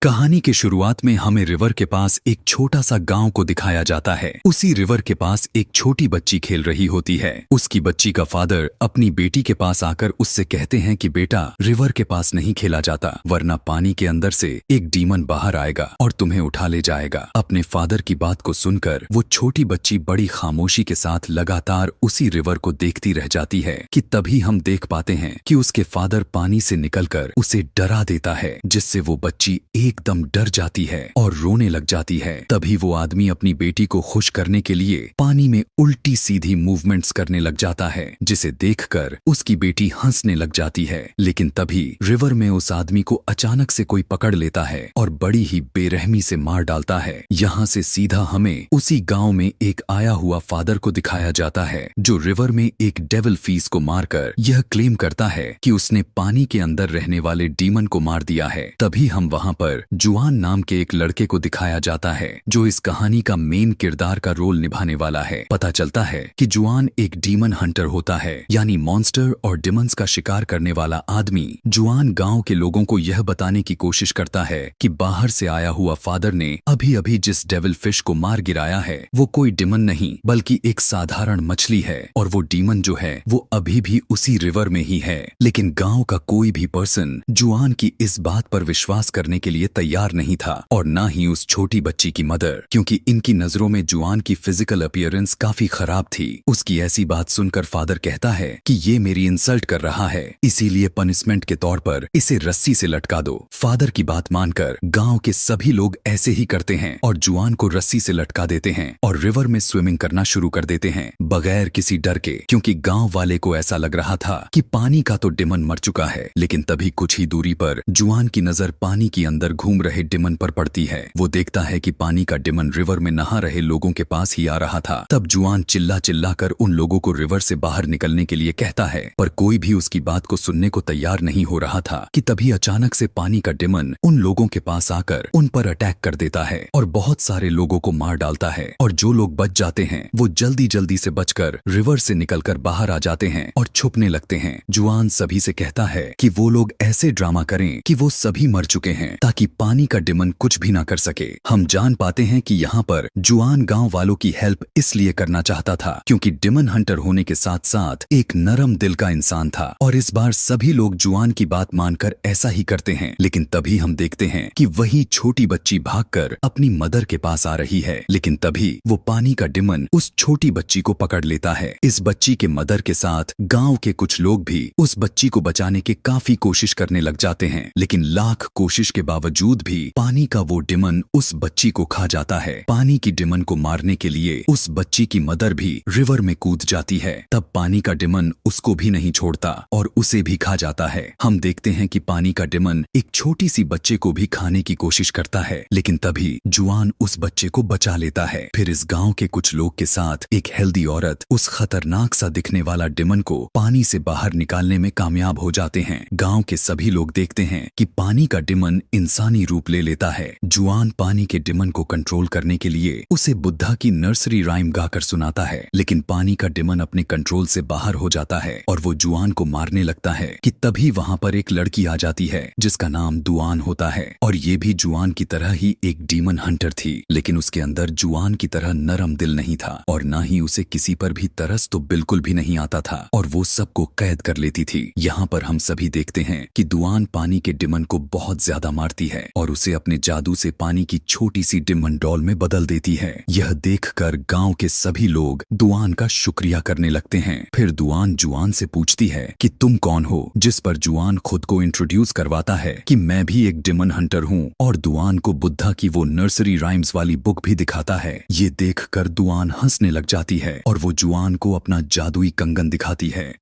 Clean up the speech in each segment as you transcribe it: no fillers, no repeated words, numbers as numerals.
कहानी के शुरुआत में हमें रिवर के पास एक छोटा सा गांव को दिखाया जाता है। उसी रिवर के पास एक छोटी बच्ची खेल रही होती है। उसकी बच्ची का फादर अपनी बेटी के पास आकर उससे कहते हैं कि बेटा, रिवर के पास नहीं खेला जाता, वरना पानी के अंदर से एक डीमन बाहर आएगा और तुम्हें उठा ले जाएगा। अपने फादर की बात को सुनकर वो छोटी बच्ची बड़ी खामोशी के साथ लगातार उसी रिवर को देखती रह जाती है कि तभी हम देख पाते हैं कि उसके फादर पानी से निकलकर उसे डरा देता है, जिससे वो बच्ची एकदम डर जाती है और रोने लग जाती है। तभी वो आदमी अपनी बेटी को खुश करने के लिए पानी में उल्टी सीधी मूवमेंट्स करने लग जाता है, जिसे देखकर उसकी बेटी हंसने लग जाती है। लेकिन तभी रिवर में उस आदमी को अचानक से कोई पकड़ लेता है और बड़ी ही बेरहमी से मार डालता है। यहाँ से सीधा हमें उसी गांव में एक आया हुआ फादर को दिखाया जाता है, जो रिवर में एक डेविल फिश को मारकर यह क्लेम करता है कि उसने पानी के अंदर रहने वाले डीमन को मार दिया है। तभी हम वहाँ पर जुआन नाम के एक लड़के को दिखाया जाता है, जो इस कहानी का मेन किरदार का रोल निभाने वाला है। पता चलता है कि जुआन एक डीमन हंटर होता है, यानी मॉन्स्टर और डिमंस का शिकार करने वाला आदमी। जुआन गांव के लोगों को यह बताने की कोशिश करता है कि बाहर से आया हुआ फादर ने अभी अभी जिस डेविल फिश को मार गिराया है वो कोई डिमन नहीं बल्कि एक साधारण मछली है, और वो डीमन जो है वो अभी भी उसी रिवर में ही है। लेकिन गांव का कोई भी पर्सन जुआन की इस बात पर विश्वास करने के लिए तैयार नहीं था, और ना ही उस छोटी बच्ची की मदर, क्योंकि इनकी नजरों में जुआन की फिजिकल अपीयरेंस काफी खराब थी। उसकी ऐसी बात सुनकर फादर कहता है कि ये मेरी इंसल्ट कर रहा है, इसीलिए पनिशमेंट के तौर पर इसे रस्सी से लटका दो। फादर की बात मानकर गांव के सभी लोग ऐसे ही करते हैं और जुआन को रस्सी से लटका देते हैं और रिवर में स्विमिंग करना शुरू कर देते हैं बगैर किसी डर के, क्योंकि गांव वाले को ऐसा लग रहा था कि पानी का तो डिमन मर चुका है। लेकिन तभी कुछ ही दूरी पर जुआन की नजर पानी के अंदर घूम रहे डिमन पर पड़ती है। वो देखता है कि पानी का डिमन रिवर में नहा रहे लोगों के पास ही आ रहा था। तब जुआन चिल्ला चिल्ला कर उन लोगों को रिवर से बाहर निकलने के लिए कहता है, पर कोई भी उसकी बात को सुनने को तैयार नहीं हो रहा था कि तभी अचानक से पानी का डिमन उन लोगों के पास आकर उन पर अटैक कर देता है और बहुत सारे लोगों को मार डालता है। और जो लोग बच जाते हैं वो जल्दी जल्दी से बचकर रिवर से निकलकर बाहर आ जाते हैं और छुपने लगते हैं। जुआन सभी से कहता है कि वो लोग ऐसे ड्रामा करें कि वो सभी मर चुके हैं, ताकि पानी का डिमन कुछ भी ना कर सके। हम जान पाते हैं कि यहाँ पर जुआन गांव वालों की हेल्प इसलिए करना चाहता था क्योंकि डिमन हंटर होने के साथ साथ एक नरम दिल का इंसान था, और इस बार सभी लोग जुआन की बात मानकर ऐसा ही करते हैं। लेकिन तभी हम देखते हैं कि वही छोटी बच्ची भागकर अपनी मदर के पास आ रही है। लेकिन तभी वो पानी का डिमन उस छोटी बच्ची को पकड़ लेता है। इस बच्ची के मदर के साथ गांव के कुछ लोग भी उस बच्ची को बचाने की काफी कोशिश करने लग जाते हैं, लेकिन लाख कोशिश के बावजूद भी पानी का वो डिमन उस बच्ची को खा जाता है। पानी की डिमन को मारने के लिए उस बच्ची की मदर भी रिवर में कूद जाती है। तब पानी का डिमन उसको भी नहीं छोड़ता और उसे भी खा जाता है। हम देखते हैं कि पानी का डिमन एक छोटी सी बच्चे को भी खाने की कोशिश करता है, लेकिन तभी जुआन उस बच्चे को बचा लेता है। फिर इस गांव के कुछ लोग के साथ एक हेल्दी औरत उस खतरनाक सा दिखने वाला डिमन को पानी से बाहर निकालने में कामयाब हो जाते हैं। गांव के सभी लोग देखते हैं कि पानी का डिमन इंसानी रूप ले लेता है। जुआन पानी के डिमन को कंट्रोल करने के लिए उसे बुद्धा की नर्सरी राइम गाकर सुनाता है, लेकिन पानी का डिमन अपने कंट्रोल से बाहर हो जाता है और वो जुआन को मारने लगता है कि तभी वहाँ पर एक लड़की आ जाती है जिसका नाम दुआन होता है, और ये भी जुआन की तरह ही एक डीमन हंटर थी। लेकिन उसके अंदर जुआन की तरह नरम दिल नहीं था और ना ही उसे किसी पर भी तरस तो बिल्कुल भी नहीं आता था, और वो सबको कैद कर लेती थी। यहाँ पर हम सभी देखते हैं कि दुआन पानी के डिमन को बहुत ज्यादा मारती है और उसे अपने जादू से पानी की छोटी सी डिमन डॉल में बदल देती है। यह देखकर गांव के सभी लोग दुआन का शुक्रिया करने लगते हैं। फिर दुआन जुआन से पूछती है कि तुम कौन हो, जिस पर जुआन खुद को इंट्रोड्यूस करवाता है कि मैं भी एक डिमन हंटर हूँ, और दुआन को बुद्धा की वो नर्सरी राइम्स वाली बुक भी दिखाता है। ये देखकर दुआन हंसने लग जाती है और वो जुआन को अपना जादुई कंगन दिखाती है,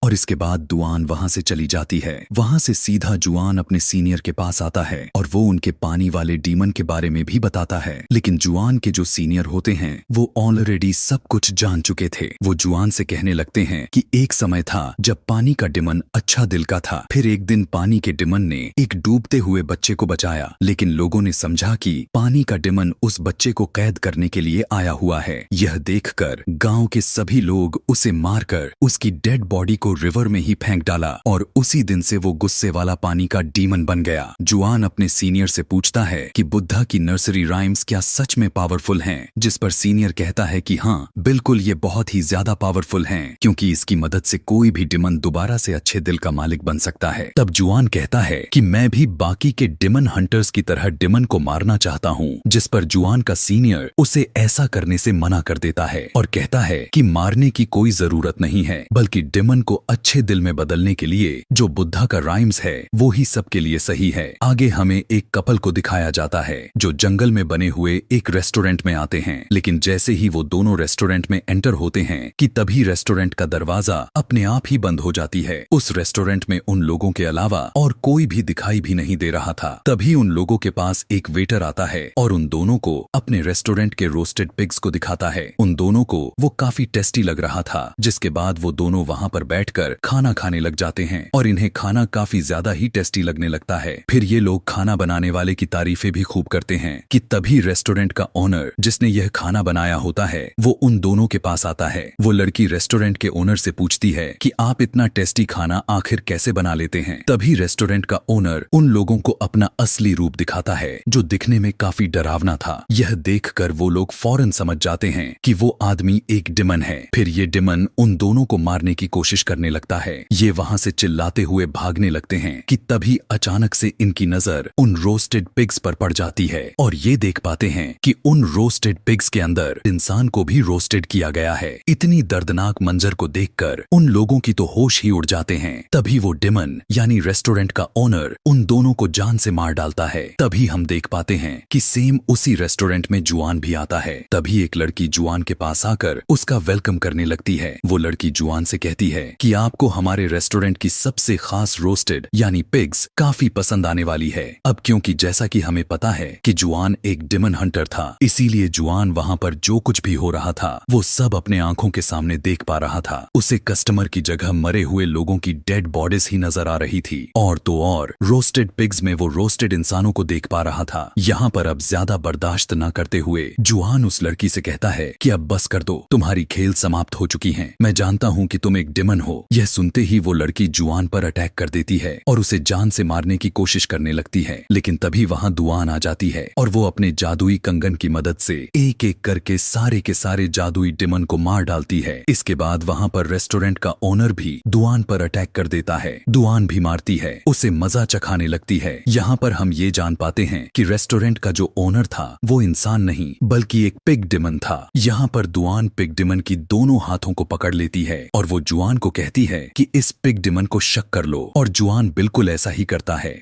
और इसके बाद दुआन वहां से चली जाती है। वहां से सीधा जुआन अपने सीनियर के पास आता है और वो उनके पानी वाले डीमन के बारे में भी बताता है। लेकिन जुआन के जो सीनियर होते हैं वो ऑलरेडी सब कुछ जान चुके थे। वो जुआन से कहने लगते हैं कि एक समय था जब पानी का डिमन अच्छा दिल का था। फिर एक दिन पानी के डिमन ने एक डूबते हुए बच्चे को बचाया, लेकिन लोगों ने समझा कि पानी का डिमन उस बच्चे को कैद करने के लिए आया हुआ है। यह देखकर गाँव के सभी लोग उसे मारकर उसकी डेड बॉडी को को रिवर में ही फेंक डाला और उसी दिन से वो गुस्से वाला पानी का डीमन बन गया। जुआन अपने सीनियर से पूछता है कि बुद्धा की नर्सरी राइम्स क्या सच में पावरफुल हैं, जिस पर सीनियर कहता है कि हाँ बिल्कुल, ये बहुत ही ज्यादा पावरफुल हैं, क्योंकि इसकी मदद से कोई भी डिमन दोबारा से अच्छे दिल का मालिक बन सकता है। तब जुआन कहता है कि मैं भी बाकी के डिमन हंटर्स की तरह डिमन को मारना चाहता हूँ, जिस पर जुआन का सीनियर उसे ऐसा करने से मना कर देता है और कहता है कि मारने की कोई जरूरत नहीं है, बल्कि डिमन को अच्छे दिल में बदलने के लिए जो बुद्धा का राइम्स है वो ही सबके लिए सही है। आगे हमें एक कपल को दिखाया जाता है जो जंगल में बने हुए एक रेस्टोरेंट में आते हैं, लेकिन जैसे ही वो दोनों रेस्टोरेंट में एंटर होते हैं कि तभी रेस्टोरेंट का दरवाजा अपने आप ही बंद हो जाती है। उस रेस्टोरेंट में उन लोगों के अलावा और कोई भी दिखाई भी नहीं दे रहा था। तभी उन लोगों के पास एक वेटर आता है और उन दोनों को अपने रेस्टोरेंट के रोस्टेड पिग्स को दिखाता है। उन दोनों को वो काफी टेस्टी लग रहा था, जिसके बाद वो दोनों वहाँ पर बैठकर खाना खाने लग जाते हैं और इन्हें खाना काफी ज्यादा ही टेस्टी लगने लगता है। फिर ये लोग खाना बनाने वाले की तारीफें भी खूब करते हैं कि तभी रेस्टोरेंट का ओनर जिसने यह खाना बनाया होता है वो उन दोनों के पास आता है। वो लड़की रेस्टोरेंट के ओनर से पूछती है कि आप इतना टेस्टी खाना आखिर कैसे बना लेते हैं। तभी रेस्टोरेंट का ओनर उन लोगों को अपना असली रूप दिखाता है जो दिखने में काफी डरावना था। यह देखकर वो लोग फौरन समझ जाते हैं कि वो आदमी एक डिमन है। फिर ये डिमन उन दोनों को मारने की कोशिश करने लगता है। ये वहां से चिल्लाते हुए भागने लगते हैं कि तभी अचानक से इनकी नजर उन रोस्टेड पिग्स पर पड़ जाती है और ये देख पाते हैं कि उन रोस्टेड पिग्स के अंदर इंसान को भी रोस्टेड किया गया है। इतनी दर्दनाक मंजर को देखकर उन लोगों की तो होश ही उड़ जाते हैं। तभी वो डिमन यानी रेस्टोरेंट का ओनर उन दोनों को जान से मार डालता है। तभी हम देख पाते हैं कि सेम उसी रेस्टोरेंट में जुआन भी आता है। तभी एक लड़की जुआन के पास आकर उसका वेलकम करने लगती है। वो लड़की जुआन से कहती है कि आपको हमारे रेस्टोरेंट की सबसे खास रोस्टेड यानी पिग्स काफी पसंद आने वाली है। अब क्योंकि जैसा कि हमें पता है कि जुआन एक डिमन हंटर था, इसीलिए जुआन वहाँ पर जो कुछ भी हो रहा था वो सब अपने आंखों के सामने देख पा रहा था। उसे कस्टमर की जगह मरे हुए लोगों की डेड बॉडीज ही नजर आ रही थी और तो और रोस्टेड पिग्स में वो रोस्टेड इंसानों को देख पा रहा था। यहाँ पर अब ज्यादा बर्दाश्त न करते हुए जुआन उस लड़की से कहता है कि अब बस कर दो, तुम्हारी खेल समाप्त हो चुकी है। मैं जानता हूँ कि तुम एक डिमन हो। यह सुनते ही वो लड़की जुआन पर अटैक कर देती है और उसे जान से मारने की कोशिश करने लगती है, लेकिन तभी वहाँ दुआन आ जाती है और वो अपने जादुई कंगन की मदद से एक एक करके सारे के सारे जादुई डिमन को मार डालती है। इसके बाद वहाँ पर रेस्टोरेंट का ओनर भी दुआन पर अटैक कर देता है। दुआन भी मारती है, उसे मजा चखाने लगती है। यहाँ पर हम ये जान पाते हैं कि रेस्टोरेंट का जो ओनर था वो इंसान नहीं बल्कि एक पिग डिमन था। यहाँ पर दुआन पिग डिमन की दोनों हाथों को पकड़ लेती है और वो जुआन को कहती है कि इस पिग डिमन को शक कर लो और जुआन बिल्कुल ऐसा ही करता है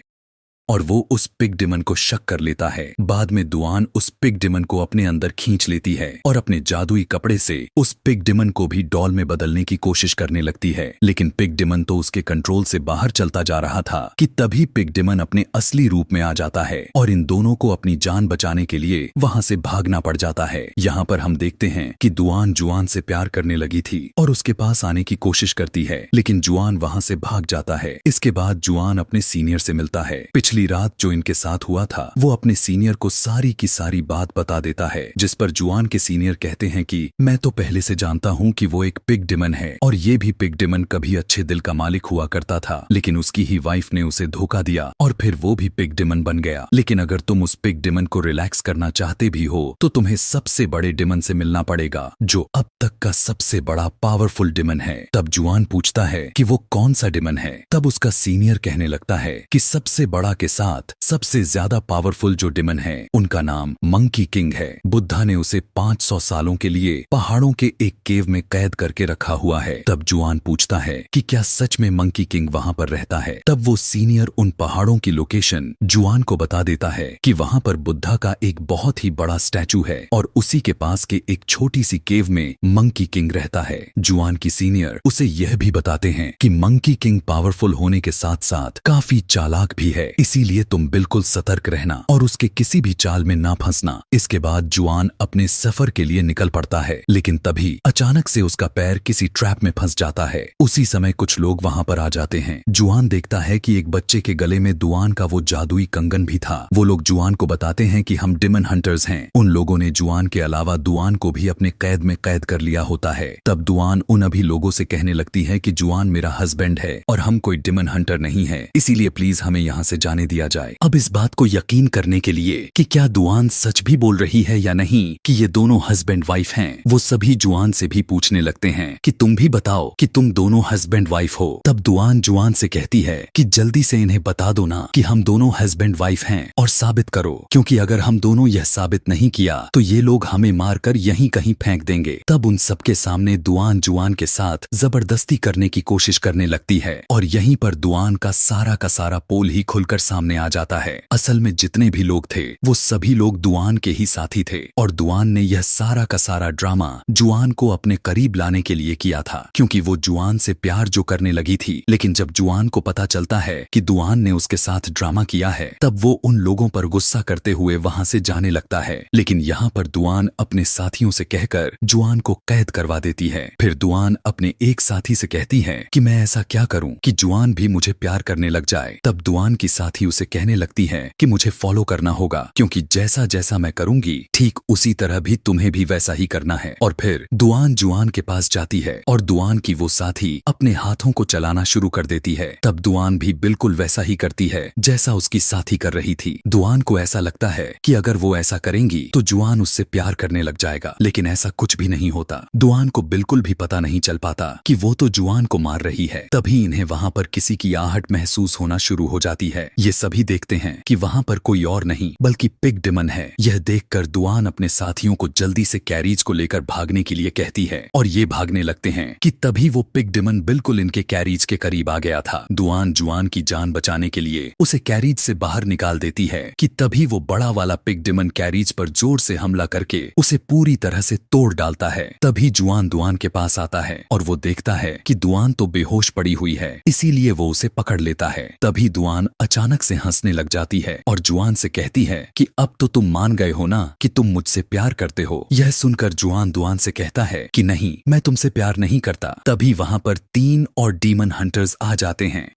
और वो उस पिग डिमन को शक कर लेता है। बाद में दुआन उस पिग डिमन को अपने अंदर खींच लेती है और अपने जादुई कपड़े से उस पिग डिमन को भी डॉल में बदलने की कोशिश करने लगती है, लेकिन पिग डिमन तो उसके कंट्रोल से बाहर चलता जा रहा था कि तभी पिग डिमन अपने असली रूप में आ जाता है और इन दोनों को अपनी जान बचाने के लिए वहाँ से भागना पड़ जाता है। यहाँ पर हम देखते हैं कि दुआन जुआन से प्यार करने लगी थी और उसके पास आने की कोशिश करती है, लेकिन जुआन वहाँ से भाग जाता है। इसके बाद जुआन अपने सीनियर से मिलता है। पिछली रात जो इनके साथ हुआ था वो अपने सीनियर को सारी की सारी बात बता देता है, जिस पर जुआन के सीनियर कहते हैं कि मैं तो पहले से जानता हूँ कि वो एक पिग डिमन है और ये भी पिग डिमन कभी अच्छे दिल का मालिक हुआ करता था, लेकिन उसकी ही वाइफ ने उसे धोखा दिया और फिर वो भी पिग डिमन बन गया। लेकिन अगर तुम उस पिग डिमन को रिलैक्स करना चाहते भी हो तो तुम्हें सबसे बड़े डिमन से मिलना पड़ेगा जो अब तक का सबसे बड़ा पावरफुल डिमन है। तब जुआन पूछता है कि वो कौन सा डिमन है। तब उसका सीनियर कहने लगता है कि सबसे बड़ा के साथ सबसे ज्यादा पावरफुल जो डिमन है उनका नाम मंकी किंग है। बुद्धा ने उसे 500 सालों के लिए पहाड़ों के एक केव में कैद करके रखा हुआ है। तब जुआन पूछता है कि क्या सच में मंकी किंग वहाँ पर रहता है। तब वो सीनियर उन पहाड़ों की लोकेशन जुआन को बता देता है कि वहाँ पर बुद्धा का एक बहुत ही बड़ा स्टैचू है और उसी के पास के एक छोटी सी केव में मंकी किंग रहता है। जुआन की सीनियर उसे यह भी बताते हैं कि मंकी किंग पावरफुल होने के साथ साथ काफी चालाक भी है, इसीलिए तुम बिल्कुल सतर्क रहना और उसके किसी भी चाल में ना फंसना। इसके बाद जुआन अपने सफर के लिए निकल पड़ता है, लेकिन तभी अचानक से उसका पैर किसी ट्रैप में फंस जाता है। उसी समय कुछ लोग वहां पर आ जाते हैं। जुआन देखता है कि एक बच्चे के गले में दुआन का वो जादुई कंगन भी था। वो लोग जुआन को बताते हैं कि हम डिमन हंटर्स हैं। उन लोगों ने जुआन के अलावा दुआन को भी अपने कैद में कैद कर लिया होता है। तब दुआन उन अभी लोगों से कहने लगती है कि जुआन मेरा हस्बैंड है और हम कोई डिमन हंटर नहीं है, इसीलिए प्लीज हमें यहाँ से जाने दिया जाए। अब इस बात को यकीन करने के लिए कि क्या दुआन सच भी बोल रही है या नहीं कि ये दोनों हस्बैंड वाइफ हैं, वो सभी जुआन से भी पूछने लगते हैं कि तुम भी बताओ कि तुम दोनों हस्बैंड वाइफ हो। तब दुआन जुआन से कहती है कि जल्दी से इन्हें बता दो ना कि हम दोनों हस्बैंड वाइफ हैं और साबित करो, क्योंकि अगर हम दोनों यह साबित नहीं किया तो ये लोग हमें मारकर यहीं कहीं फेंक देंगे। तब उन सबके सामने दुआन जुआन के साथ जबरदस्ती करने की कोशिश करने लगती है और यहीं पर दुआन का सारा पोल ही खुलकर सामने आ जाता है। असल में जितने भी लोग थे वो सभी लोग दुआन के ही साथी थे और दुआन ने यह सारा का सारा ड्रामा जुआन को अपने करीब लाने के लिए किया था, क्योंकि वो जुआन से प्यार जो करने लगी थी। लेकिन जब जुआन को पता चलता है कि दुआन ने उसके साथ ड्रामा किया है, तब वो उन लोगों पर गुस्सा करते हुए वहां से जाने लगता है। लेकिन यहाँ पर दुआन अपने साथियों से कहकर जुआन को कैद करवा देती है। फिर दुआन अपने एक साथी से कहती है कि मैं ऐसा क्या करूं कि जुआन भी मुझे प्यार करने लग जाए। तब दुआन की साथी उसे कहने लगती है कि मुझे फॉलो करना होगा, क्योंकि जैसा जैसा मैं करूंगी ठीक उसी तरह भी तुम्हें भी वैसा ही करना है। और फिर दुआन जुआन के पास जाती है और दुआन की वो साथी अपने हाथों को चलाना शुरू कर देती है। तब दुआन भी बिल्कुल वैसा ही करती है जैसा उसकी साथी कर रही थी। दुआन को ऐसा लगता है कि अगर वो ऐसा करेंगी तो जुआन उससे प्यार करने लग जाएगा, लेकिन ऐसा कुछ भी नहीं होता। दुआन को बिल्कुल भी पता नहीं चल पाता कि वो तो जुआन को मार रही है। तभी इन्हें वहां पर किसी की आहट महसूस होना शुरू हो जाती है। ये सभी देखते हैं कि वहां पर कोई और नहीं बल्कि पिग डिमन है। यह देखकर दुआन अपने साथियों को जल्दी से कैरिज को लेकर भागने के लिए कहती है और ये भागने लगते हैं कि तभी वो पिग डिमन बिल्कुल इनके कैरिज के करीब आ गया था। दुआन जुआन की जान बचाने के लिए उसे कैरिज से बाहर निकाल देती है कि तभी वो बड़ा वाला पिग डिमन कैरिज पर जोर से हमला करके उसे पूरी तरह से तोड़ डालता है। तभी जुआन दुआन के पास आता है और वो देखता है कि दुआन तो बेहोश पड़ी हुई है, इसीलिए वो उसे पकड़ लेता है। तभी दुआन अचानक से हंसने लग जाती है और जुआन से कहती है कि अब तो तुम मान गए हो ना कि तुम मुझसे प्यार करते हो। यह सुनकर जुआन दुआन से कहता है कि नहीं, मैं तुमसे प्यार नहीं करता। तभी वहां पर 3 और डीमन हंटर्स आ जाते हैं।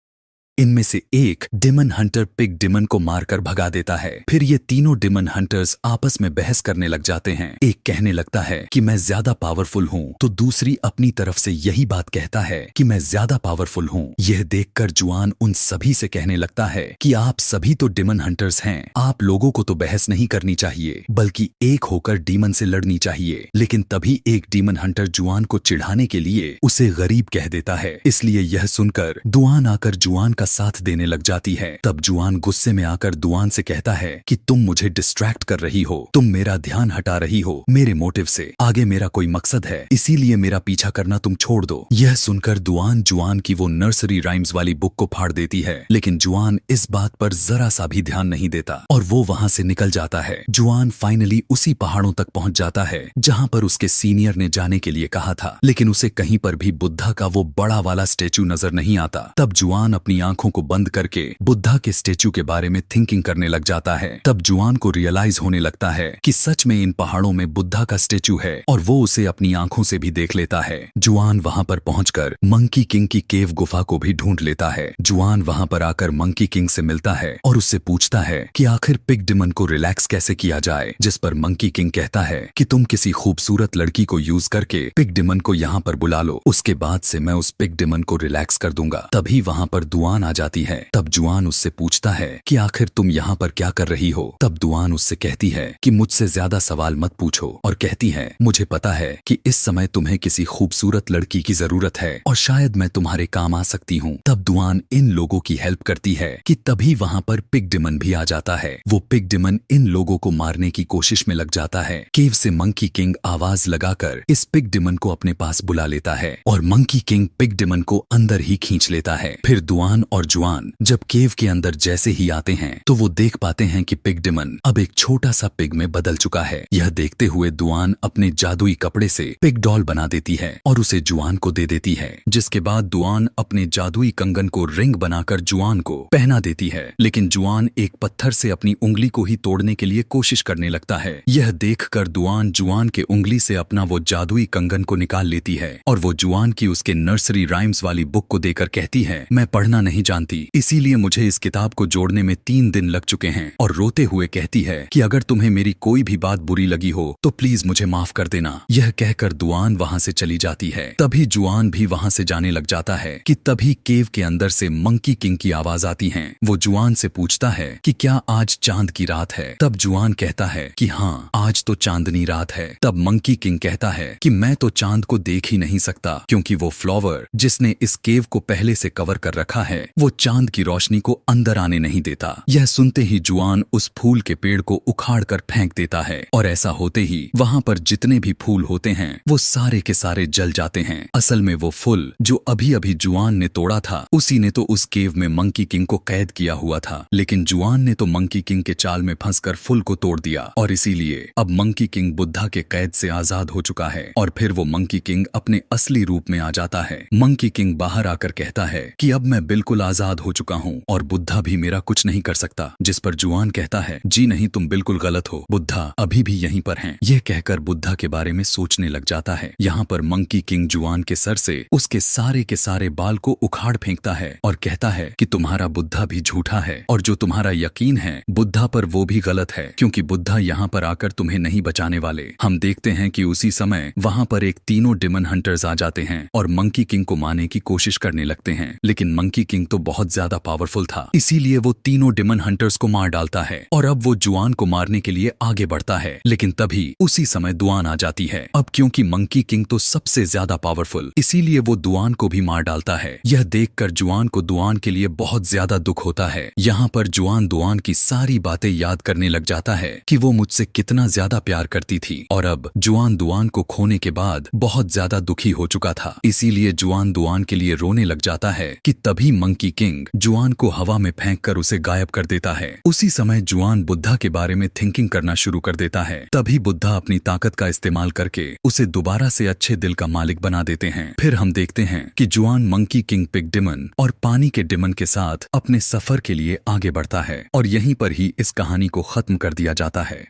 इनमें से एक डिमन हंटर पिग डिमन को मारकर भगा देता है। फिर ये तीनों डिमन हंटर्स आपस में बहस करने लग जाते हैं। एक कहने लगता है कि मैं ज्यादा पावरफुल हूँ, तो दूसरी अपनी तरफ से यही बात कहता है कि मैं ज्यादा पावरफुल हूँ। यह देखकर जुआन उन सभी से कहने लगता है कि आप सभी तो डिमन हंटर्स हैं, आप लोगों को तो बहस नहीं करनी चाहिए बल्कि एक होकर डीमन से लड़नी चाहिए। लेकिन तभी एक डीमन हंटर जुआन को चिढ़ाने के लिए उसे गरीब कह देता है। इसलिए यह सुनकर दुआन आकर जुआन का साथ देने लग जाती है। तब जुआन गुस्से में आकर दुआन से कहता है कि तुम मुझे डिस्ट्रैक्ट कर रही हो, तुम मेरा ध्यान हटा रही हो मेरे मोटिव से। आगे मेरा कोई मकसद है, इसीलिए मेरा पीछा करना तुम छोड़ दो। यह सुनकर दुआन जुआन की वो नर्सरी राइम्स वाली बुक को फाड़ देती है, लेकिन जुआन इस बात पर जरा सा भी ध्यान नहीं देता और वो वहां से निकल जाता है। जुआन फाइनली उसी पहाड़ों तक पहुंच जाता है जहां पर उसके सीनियर ने जाने के लिए कहा था, लेकिन उसे कहीं पर भी बुद्धा का वो बड़ा वाला स्टेचू नजर नहीं आता। तब जुआन अपनी आंखों को बंद करके बुद्धा के स्टेचू के बारे में थिंकिंग करने लग जाता है। तब जुआन को रियलाइज होने लगता है कि सच में इन पहाड़ों में बुद्धा का स्टेचू है और वो उसे अपनी आंखों से भी देख लेता है। जुआन वहां पर पहुंचकर मंकी किंग की केव गुफा को भी ढूंढ लेता है। जुआन वहां पर आकर मंकी किंग से मिलता है और उससे पूछता है कि आखिर पिग डिमन को रिलैक्स कैसे किया जाए, जिस पर मंकी किंग कहता है कि तुम किसी खूबसूरत लड़की को यूज करके पिग डिमन को यहाँ पर बुला लो, उसके बाद से मैं उस पिग डिमन को रिलैक्स कर दूंगा। तभी वहां पर दुआन आ जाती है। तब जुआन उससे पूछता है कि आखिर तुम यहाँ पर क्या कर रही हो। तब दुआन उससे कहती है कि मुझसे ज्यादा सवाल मत पूछो और कहती है मुझे पता है कि इस समय तुम्हें किसी खूबसूरत लड़की की जरूरत है और शायद मैं तुम्हारे काम आ सकती हूँ। तब दुआन इन लोगों की हेल्प करती है कि तभी वहां पर पिग डिमन भी आ जाता है। वो पिग डिमन इन लोगों को मारने की कोशिश में लग जाता है। केव से मंकी किंग आवाज लगाकर इस पिग डिमन को अपने पास बुला लेता है और मंकी किंग पिग डिमन को अंदर ही खींच लेता है। फिर दुआन और जुआन जब केव के अंदर जैसे ही आते हैं तो वो देख पाते हैं कि पिग डिमन अब एक छोटा सा पिग में बदल चुका है। यह देखते हुए दुआन अपने जादुई कपड़े से पिग डॉल बना देती है और उसे जुआन को दे देती है, जिसके बाद दुआन अपने जादुई कंगन को रिंग बनाकर जुआन को पहना देती है। लेकिन जुआन एक पत्थर से अपनी उंगली को ही तोड़ने के लिए कोशिश करने लगता है। यह देखकर दुआन जुआन के उंगली से अपना वो जादुई कंगन को निकाल लेती है और वो जुआन की उसके नर्सरी राइम्स वाली बुक को देकर कहती है, मैं पढ़ना नहीं जानती, इसीलिए मुझे इस किताब को जोड़ने में 3 दिन लग चुके हैं। और रोते हुए कहती है कि अगर तुम्हें मेरी कोई भी बात बुरी लगी हो तो प्लीज मुझे माफ कर देना। यह कहकर दुआन वहां से चली जाती है। तभी जुआन भी वहां से जाने लग जाता है कि तभी केव के अंदर से मंकी किंग की आवाज आती है। वो जुआन से पूछता है कि क्या आज चांद की रात है? तब जुआन कहता है कि हाँ, आज तो चांदनी रात है। तब मंकी किंग कहता है कि मैं तो चांद को देख ही नहीं सकता, क्योंकि वो फ्लावर जिसने इस केव को पहले से कवर कर रखा है वो चांद की रोशनी को अंदर आने नहीं देता। यह सुनते ही जुआन उस फूल के पेड़ को उखाड़ कर फेंक देता है और ऐसा होते ही वहां पर जितने भी फूल होते हैं वो सारे के सारे जल जाते हैं। असल में वो फूल जो अभी अभी जुआन ने तोड़ा था उसी ने तो उस केव में मंकी किंग को कैद किया हुआ था, लेकिन जुआन ने तो मंकी किंग के चाल में फंसकर फूल को तोड़ दिया और इसीलिए अब मंकी किंग बुद्धा के कैद से आजाद हो चुका है। और फिर वो मंकी किंग अपने असली रूप में आ जाता है। मंकी किंग बाहर आकर कहता है कि अब मैं बिल्कुल आजाद हो चुका हूँ और बुद्धा भी मेरा कुछ नहीं कर सकता, जिस पर जुआन कहता है, जी नहीं, तुम बिल्कुल गलत हो, बुद्धा अभी भी यहीं पर हैं। यह कहकर बुद्धा के बारे में सोचने लग जाता है। यहाँ पर मंकी किंग जुआन के सर से उसके सारे बाल को उखाड़ फेंकता है और कहता है कि तुम्हारा बुद्धा भी झूठा है और जो तुम्हारा यकीन है बुद्धा पर वो भी गलत है, क्योंकि बुद्धा यहाँ पर आकर तुम्हें नहीं बचाने वाले। हम देखते हैं कि उसी समय वहाँ पर एक तीनों डिमन हंटर्स आ जाते हैं और मंकी किंग को मारने की कोशिश करने लगते हैं, लेकिन मंकी किंग तो बहुत ज्यादा पावरफुल था, इसीलिए वो तीनों डिमन हंटर्स को मार डालता है और अब वो जुआन को मारने के लिए आगे बढ़ता है। लेकिन तभी उसी समय दुआन आ जाती है। अब क्योंकि मंकी किंग तो सबसे ज्यादा पावरफुल, इसीलिए वो दुआन को भी मार डालता है। यह देखकर जुआन को दुआन के लिए बहुत ज्यादा दुख होता है। यहाँ पर जुआन दुआन की सारी बातें याद करने लग जाता है कि वो मुझसे कितना ज्यादा प्यार करती थी और अब जुआन दुआन को खोने के बाद बहुत ज्यादा दुखी हो चुका था, इसीलिए जुआन दुआन के लिए रोने लग जाता है कि तभी मंकी किंग जुआन को हवा में फेंककर उसे गायब कर देता है। उसी समय जुआन बुद्धा के बारे में थिंकिंग करना शुरू कर देता है। तभी बुद्धा अपनी ताकत का इस्तेमाल करके उसे दोबारा से अच्छे दिल का मालिक बना देते हैं। फिर हम देखते हैं कि जुआन मंकी किंग पिग डिमन और पानी के डिमन के साथ अपने सफर के लिए आगे बढ़ता है और यहीं पर ही इस कहानी को खत्म कर दिया जाता है।